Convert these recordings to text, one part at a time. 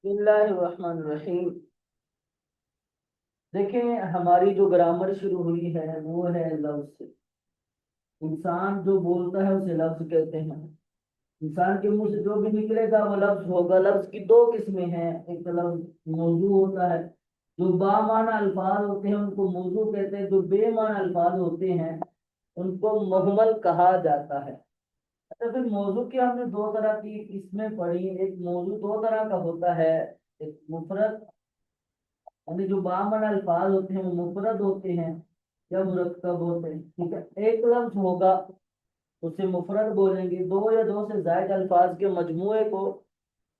بسم اللہ الرحمن الرحیم۔ دیکھیں، ہماری جو گرامر شروع ہوئی ہے وہ ہے لفظ سے۔ انسان جو بولتا ہے اسے لفظ کہتے ہیں۔ انسان کے منہ سے جو بھی نکلے گا وہ لفظ ہوگا۔ لفظ کی دو قسمیں ہیں، ایک لفظ موضوع ہوتا ہے، جو با معنی الفاظ ہوتے ہیں ان کو موضوع کہتے ہیں، جو بے معنی الفاظ ہوتے ہیں ان کو مہمل کہا جاتا ہے۔ اچھا، پھر موضوع کی ہم نے دو طرح کی قسمیں پڑھی۔ ایک موضوع دو طرح کا ہوتا ہے، ایک مفرد یعنی جو بامن الفاظ ہوتے ہیں وہ مفرد ہوتے ہیں یا مرکب ہوتے ہیں، ٹھیک ہے۔ ایک لفظ ہوگا اسے مفرد بولیں گے، دو یا دو سے زائد الفاظ کے مجموعے کو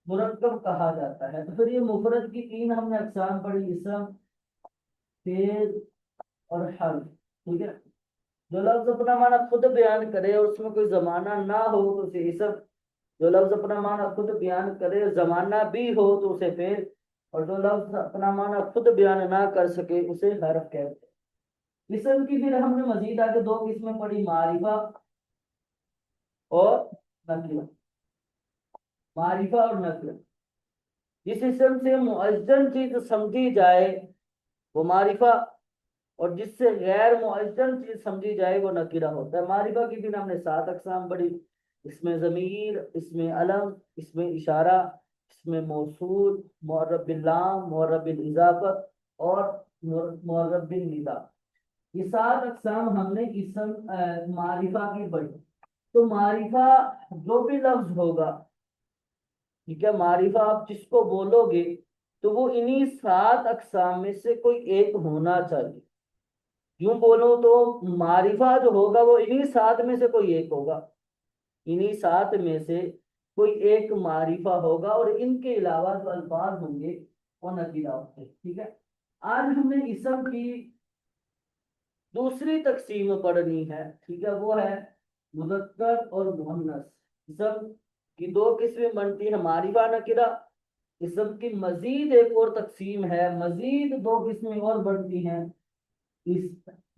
مرکب کہا جاتا ہے۔ تو پھر یہ مفرد کی تین ہم نے اقسام پڑھی، اسم، فعل اور حرف، ٹھیک ہے۔ جو لفظ اپنا معنی خود بیان کرے اور اس میں کوئی زمانہ نہ ہو تو اسے اسم، جو لفظ اپنا معنی خود بیان کرے زمانہ بھی ہو تو اسے فعل، اور جو لفظ اپنا معنی خود بیان نہ کر سکے اسے حرف کہتے ہیں۔ اسم کی پھر ہم نے مزید آگے دو قسمیں پڑھی، معرفہ اور نکرہ۔ معرفہ اور نکرہ، جس اسم سے معین چیز سمجھی جائے وہ معرفہ، اور جس سے غیر معین چیز سمجھی جائے وہ نکرہ ہوتا ہے۔ معرفہ کی پھر ہم نے سات اقسام پڑھی، اس میں ضمیر، اس میں علم، اس میں اشارہ، اس میں موصول، معرب باللام، معرب بالاضافت اور معرب بالنداء۔ یہ سات اقسام ہم نے اسم معرفہ کی پڑھی۔ تو معرفہ جو بھی لفظ ہوگا، ٹھیک ہے، معرفہ آپ جس کو بولو گے تو وہ انہی سات اقسام میں سے کوئی ایک ہونا چاہیے۔ یوں بولو تو معرفہ جو ہوگا وہ انہی سات میں سے کوئی ایک ہوگا، انہی سات میں سے کوئی ایک معرفہ ہوگا، اور ان کے علاوہ جو الفاظ ہوں گے وہ نکرہ ہوتے ہیں، ٹھیک ہے۔ آج ہم نے اسم کی دوسری تقسیم پڑھنی ہے، ٹھیک ہے، وہ ہے مذکر اور مؤنث۔ اسم کی دو قسمیں بنتی ہیں، معرفہ، نکرہ۔ اسم کی مزید ایک اور تقسیم ہے، مزید دو قسمیں اور بنتی ہیں، اس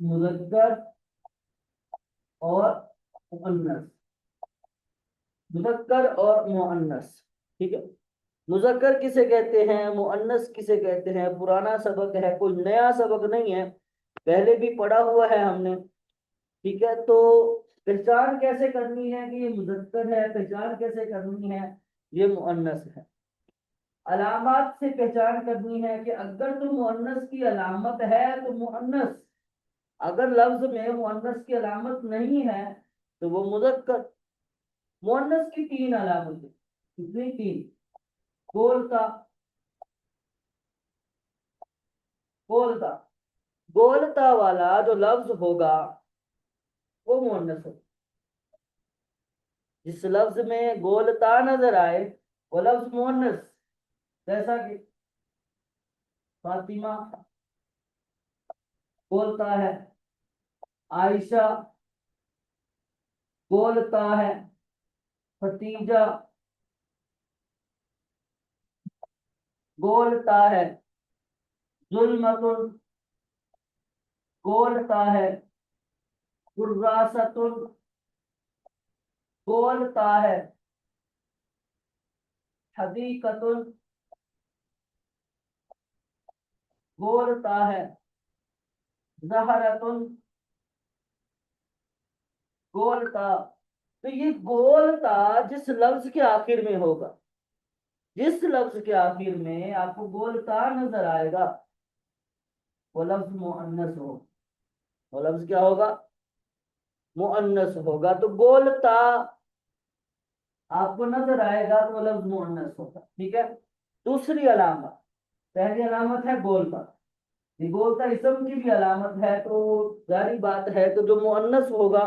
مذکر اور مؤنث، مذکر اور مؤنث، ٹھیک ہے۔ مذکر کسے کہتے ہیں، مؤنث کسے کہتے ہیں، پرانا سبق ہے، کوئی نیا سبق نہیں ہے، پہلے بھی پڑھا ہوا ہے ہم نے، ٹھیک ہے۔ تو پہچان کیسے کرنی ہے کہ یہ مذکر ہے، پہچان کیسے کرنی ہے یہ مؤنث ہے۔ علامات سے پہچان کرنی ہے کہ اگر تو مؤنث کی علامت ہے تو مؤنث، اگر لفظ میں مؤنث کی علامت نہیں ہے تو وہ مذکر۔ مؤنث کی تین علامتیں، کتنی؟ تین۔ گولتا، گولتا، گولتا والا جو لفظ ہوگا وہ مؤنث ہوگا۔ جس لفظ میں گولتا نظر آئے وہ لفظ مؤنث، جیسا کہ فاطمہ گولتا ہے، عائشہ گولتا ہے، ختیجہ گولتا ہے، ظلمت گولتا ہے، قراست گولتا ہے، حدیقت گولتا ہے، زہرت گولتا۔ تو یہ گولتا جس لفظ کے آخر میں ہوگا، جس لفظ کے آخر میں آپ کو گولتا نظر آئے گا وہ لفظ مؤنث ہو، وہ لفظ کیا ہوگا؟ مؤنث ہوگا۔ تو گولتا آپ کو نظر آئے گا تو وہ لفظ مؤنث ہوگا، ٹھیک ہے۔ دوسری علامت، پہلی علامت ہے گولتا، یہ گولتا اسم کی بھی علامت ہے، تو ظاہری بات ہے تو جو مؤنث ہوگا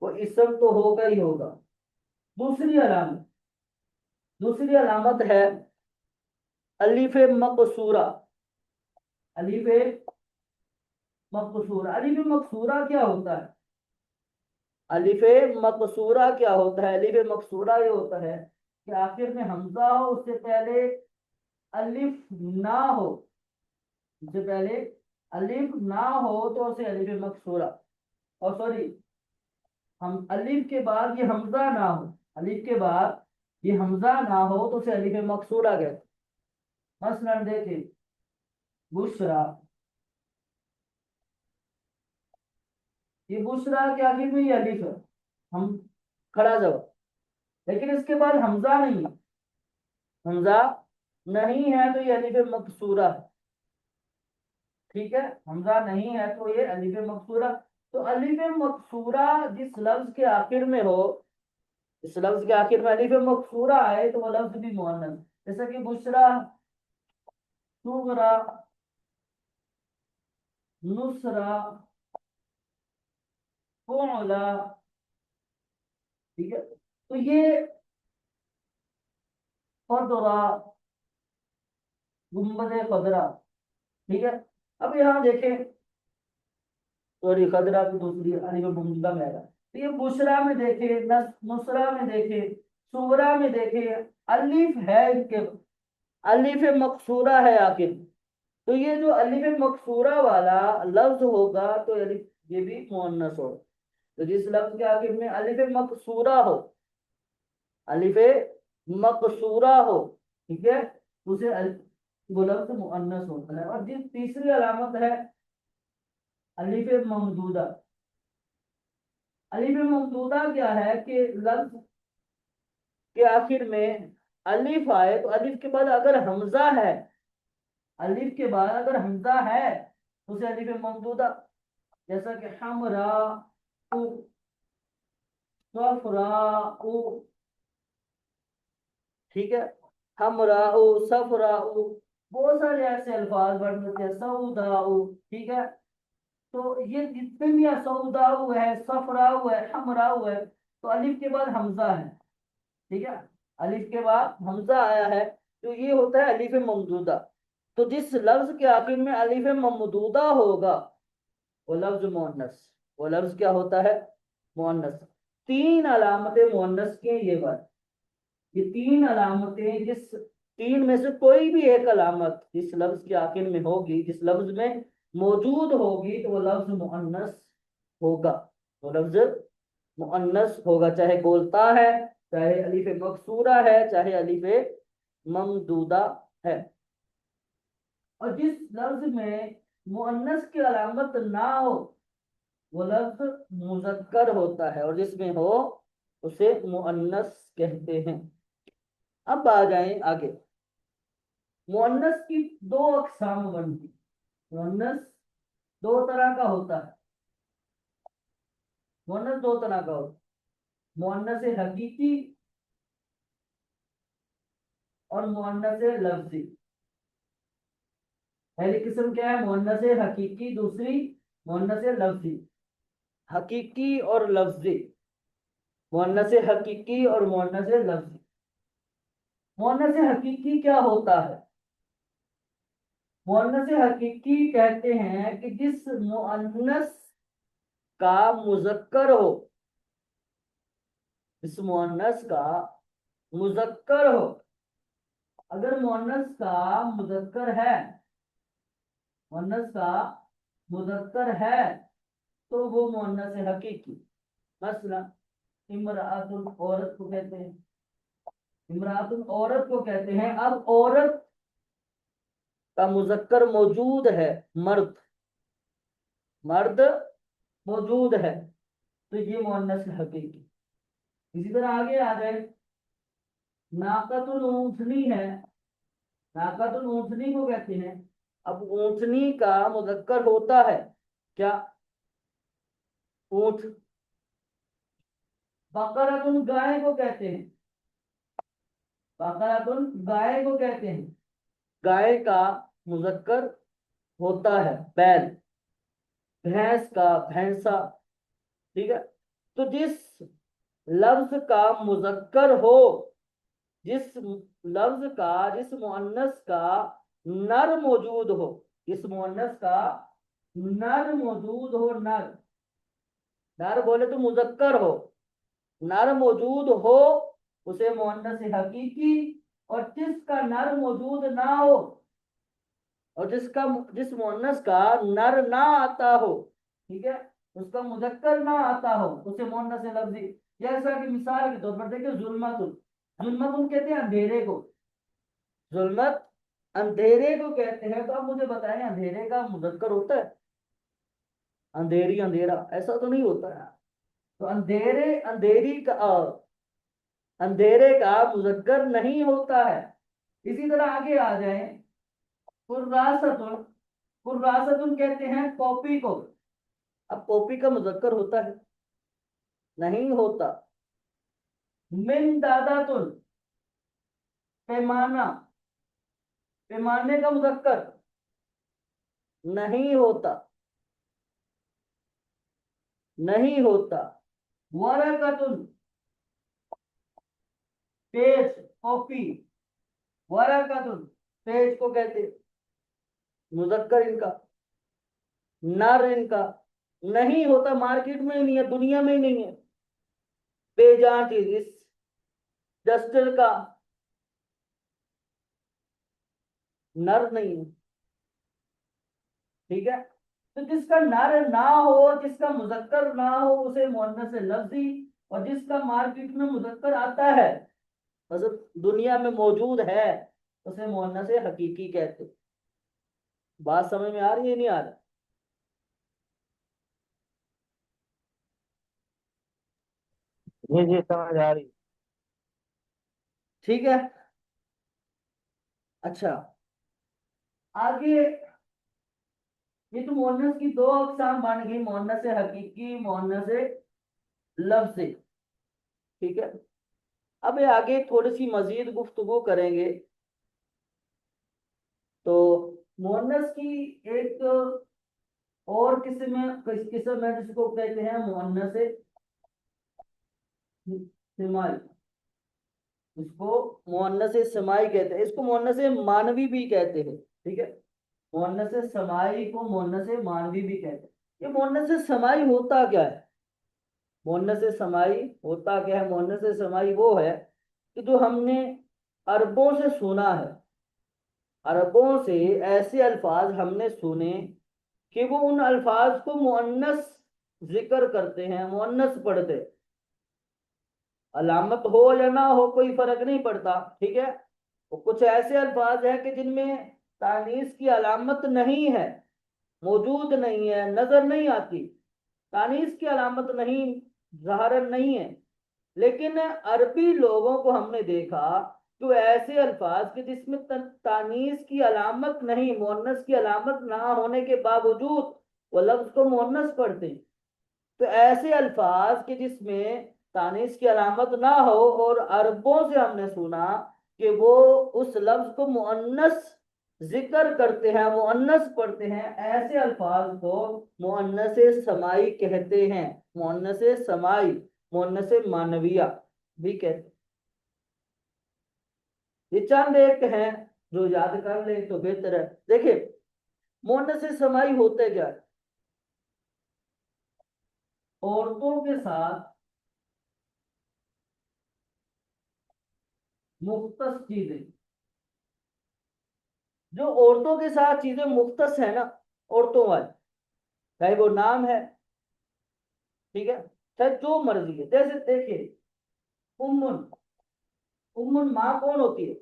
وہ اسم تو ہوگا ہی ہوگا۔ دوسری علامت، دوسری علامت ہے الف مقصورہ۔ الف مقصورہ، الف مقصورہ کیا ہوتا ہے؟ الف مقصورہ کیا ہوتا ہے؟ الف مقصورہ یہ ہوتا ہے کہ آخر میں حمزہ ہو، اس سے پہلے الف نہ ہو، اس سے پہلے الف نہ ہو تو اسے الف مقصورہ، اور سوری، ہم الف کے بعد یہ حمزہ نہ ہو، الف کے بعد یہ حمزہ نہ ہو تو اسے الف مقصورہ کہتے ہیں۔ مثلا دیکھیں بشرا، یہ بشرا کے آخر میں یہ الف ہے، ہم کھڑا جواب، لیکن اس کے بعد حمزہ نہیں ہے، حمزہ نہیں ہے تو یہ الف مکسورہ ہے، ٹھیک ہے، حمزہ نہیں ہے تو یہ الف مکسورہ. تو الف مکسورہ جس لفظ کے آخر میں ہو، اس لفظ کے آخر میں الف مکسورہ آئے تو وہ لفظ بھی مؤنث، جیسا کہ بشرا، صغرا، نصرا، فعلا، ٹھیک ہے. تو یہ قدرا، گنبد قدرا، ٹھیک ہے. اب یہاں دیکھیں، سوری خضرا کی دوسری الف ممدودہ میں آئے گا. تو یہ بشرا میں دیکھیں، نصرا میں دیکھیں، صغرا میں دیکھیں، الف ہے اس کے، الف مقصورہ ہے آخر. تو یہ جو الف مقصورہ والا لفظ ہوگا تو یہ بھی مؤنث ہوگا. تو جس لفظ کے آخر میں الف مقصورہ ہو، الف مقصورہ ہو، ٹھیک ہے، اسے وہ لفظ مؤنث ہوتا ہے. اور جس تیسری علامت ہے الف ممدودہ. الف ممدودہ کیا ہے کہ لفظ کے آخر میں الف آئے تو الف کے بعد اگر حمزہ ہے، الف کے بعد اگر حمزہ ہے تو اسے الف ممدودہ، جیسا کہ حمرا، صفرا، ٹھیک ہے، حمرا، صفرا، بہت سارے ایسے الفاظ بڑھ سکتے ہیں، سودا، ٹھیک ہے. تو یہ جتنے بھی سودا ہے، صفرا ہے، حمرا ہے، تو الف کے بعد حمزہ ہے، ٹھیک ہے، الف کے بعد حمزہ آیا ہے تو یہ ہوتا ہے الف ممدودہ. تو جس لفظ کے آخر میں الف ممدودہ ہوگا وہ لفظ مؤنث، وہ لفظ کیا ہوتا ہے؟ مؤنث. تین علامتیں مؤنث کی ہیں، یہ بات، یہ تین علامتیں، جس تین میں سے کوئی بھی ایک علامت جس لفظ کے آخر میں ہوگی، جس لفظ میں موجود ہوگی تو وہ لفظ مؤنث ہوگا، وہ لفظ مؤنث ہوگا، چاہے بولتا ہے، چاہے الف مکسورہ ہے، چاہے الف ممدودہ ہے. اور جس لفظ میں مؤنث کی علامت نہ ہو وہ لفظ مذکر ہوتا ہے، اور جس میں ہو اسے مؤنث کہتے ہیں. اب آ جائیں آگے. مؤنث کی دو اقسام بنتی، مؤنث دو طرح کا ہوتا ہے، مؤنث دو طرح کا ہوتا ہے، مؤنث حقیقی اور مؤنث لفظی. پہلی قسم کیا ہے؟ مؤنث حقیقی، دوسری مؤنث لفظی. حقیقی اور لفظی، مؤنث حقیقی اور مؤنث لفظی. مؤنث حقیقی کیا ہوتا ہے؟ مؤنث حقیقی کہتے ہیں کہ جس مؤنث کا مذکر ہو، جس مؤنث کا مذکر ہو، اگر مؤنث کا مذکر ہے، مؤنث کا مذکر ہے تو وہ مؤنث حقیقی. مثلا امرأۃ، عورت کو کہتے ہیں، امرأۃ عورت کو کہتے ہیں. اب عورت کا مذکر موجود ہے، مرد، مرد موجود ہے تو یہ مؤنث حقیقی. اسی طرح آگے آ جائے، ناقۃ اونٹنی ہے، ناقۃ اونٹنی کو کہتے ہیں. اب اونٹنی کا مذکر ہوتا ہے کیا؟ اونٹ. بقرۃ، گائے کو کہتے ہیں، بقرۃ گائے کو کہتے ہیں. گائے کا مذکر ہوتا ہے بیل، بھینس کا بھینسا، ٹھیک ہے. تو جس لفظ کا مذکر ہو، جس لفظ کا، جس مؤنث کا نر موجود ہو، جس مؤنث کا نر موجود ہو، نر، نر بولے تو مذکر ہو، نر موجود ہو اسے مؤنث حقیقی. اور جس کا نر موجود نہ ہو، اور جس مؤنث کا نر نہ آتا ہو، ٹھیک ہے، اس کا مذکر نہ آتا ہو، اسے مؤنث لفظی. جیسا کہ مثال کے طور پر دیکھیں ظلمت، ظلمت کہتے ہیں اندھیرے کو، ظلمت اندھیرے کو کہتے ہیں، تو آپ مجھے بتائیں اندھیرے کا مذکر ہوتا ہے؟ اندھیری اندھیرا ایسا تو نہیں ہوتا ہے. تو اندھیرے کا مذکر نہیں ہوتا ہے. اسی طرح آگے آ جائیں، قراستن. قراستن کہتے ہیں کاپی کو. اب کاپی کا مذکر ہوتا ہے؟ نہیں ہوتا. من داداتن، پیمانہ. پیمانے کا مذکر نہیں ہوتا. نہیں ہوتا. ورقتن، پیج، کاپی. ورقتن پیج کو کہتے ہیں. مذکر ان کا، نر ان کا نہیں ہوتا. مارکیٹ میں ہی نہیں ہے، دنیا میں ہی نہیں ہے. بے جان چیز ڈسٹر کا نر نہیں ہے. ٹھیک ہے. تو جس کا نر نہ ہو، جس کا مذکر نہ ہو، اسے مؤنث لفظی. اور جس کا مارکیٹ میں مذکر آتا ہے، مطلب دنیا میں موجود ہے، اسے مؤنث حقیقی کہتے. بات سمجھ میں آ رہی ہے نہیں آ رہا؟ جی جی سمجھ آ رہی. ٹھیک ہے. اچھا، آگے یہ تو مؤنث کی دو اقسام بن گئی، مؤنث حقیقی، مؤنث لفظی. ٹھیک ہے. اب آگے تھوڑی سی مزید گفتگو کریں گے. تو مؤنث کی ایک اور قسم ہے جس کو کہتے ہیں مؤنث سمائی. اس کو مؤنث سمائی کہتے ہیں. اس کو مؤنث مانوی بھی کہتے ہیں. ٹھیک ہے. مؤنث سمائی کو مؤنث مانوی بھی کہتے ہیں. یہ مؤنث سمائی ہوتا کیا ہے؟ مؤنث سمائی ہوتا کیا ہے؟ مؤنث سمائی وہ ہے کہ جو ہم نے عربوں سے سنا ہے. عربوں سے ایسے الفاظ ہم نے سنے کہ وہ ان الفاظ کو مؤنث ذکر کرتے ہیں، مؤنث پڑھتے. علامت ہو یا نہ ہو کوئی فرق نہیں پڑتا. ٹھیک ہے. وہ کچھ ایسے الفاظ ہیں کہ جن میں تانیث کی علامت نہیں ہے، موجود نہیں ہے، نظر نہیں آتی. تانیث کی علامت نہیں، ظاہر نہیں ہے. لیکن عربی لوگوں کو ہم نے دیکھا تو ایسے الفاظ کے جس میں تانیث کی علامت نہیں، مؤنث کی علامت نہ ہونے کے باوجود وہ لفظ کو مؤنث پڑھتے ہیں. تو ایسے الفاظ کے جس میں تانیث کی علامت نہ ہو اور عربوں سے ہم نے سنا کہ وہ اس لفظ کو مؤنث ذکر کرتے ہیں، مؤنث پڑھتے ہیں، ایسے الفاظ کو مؤنث سمائی کہتے ہیں. مؤنث سمائی، مؤنث مانویہ بھی کہتے ہیں. یہ چند ایک ہیں جو یاد کر لیں تو بہتر ہے. دیکھیں مؤنث سمائی ہوتے کیا ہے؟ عورتوں کے ساتھ مختص چیزیں. جو عورتوں کے ساتھ چیزیں مختص ہیں نا، عورتوں والی، چاہے وہ نام ہے، ٹھیک ہے، چاہے جو مرضی ہے. جیسے دیکھیے امن. امن ماں کون ہوتی ہے؟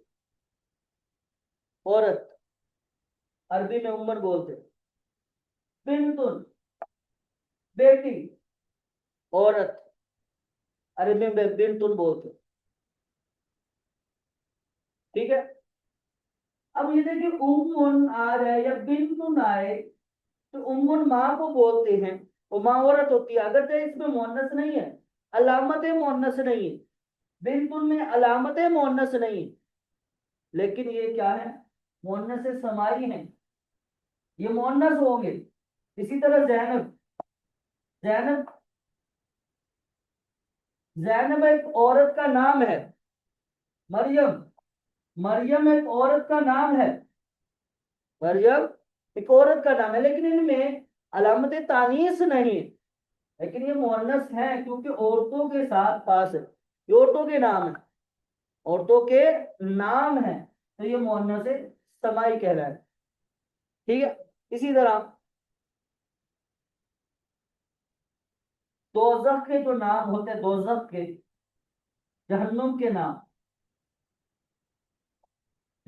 عورت. عربی میں امن بولتے. بنتن بیٹی، عورت. عربی میں بنتن بولتے. ٹھیک ہے. اب یہ دیکھیے امن آ رہا یا بنتن آئے تو امن ماں کو بولتے ہیں، وہ ماں عورت ہوتی ہے. اگر اس میں مؤنث نہیں ہے، علامت مؤنث نہیں ہے، بنتن میں علامت مؤنث نہیں ہے، لیکن یہ کیا ہے؟ مؤنث سمائی ہیں، یہ مؤنث ہوں گے. اسی طرح زینب. زینب زینب ایک عورت کا نام ہے. مریم. مریم ایک عورت کا نام ہے. مریم ایک عورت کا نام ہے، لیکن ان میں علامت تانیث نہیں، لیکن یہ مؤنث ہے کیونکہ عورتوں کے ساتھ پاس ہے. یہ عورتوں کے نام ہے، عورتوں کے نام ہے، تو یہ مؤنث سمائی کہلاتا ہے. ٹھیک ہے. اسی طرح دوزخ کے جو نام ہوتے ہیں، دوزخ کے، جہنم کے نام.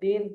3।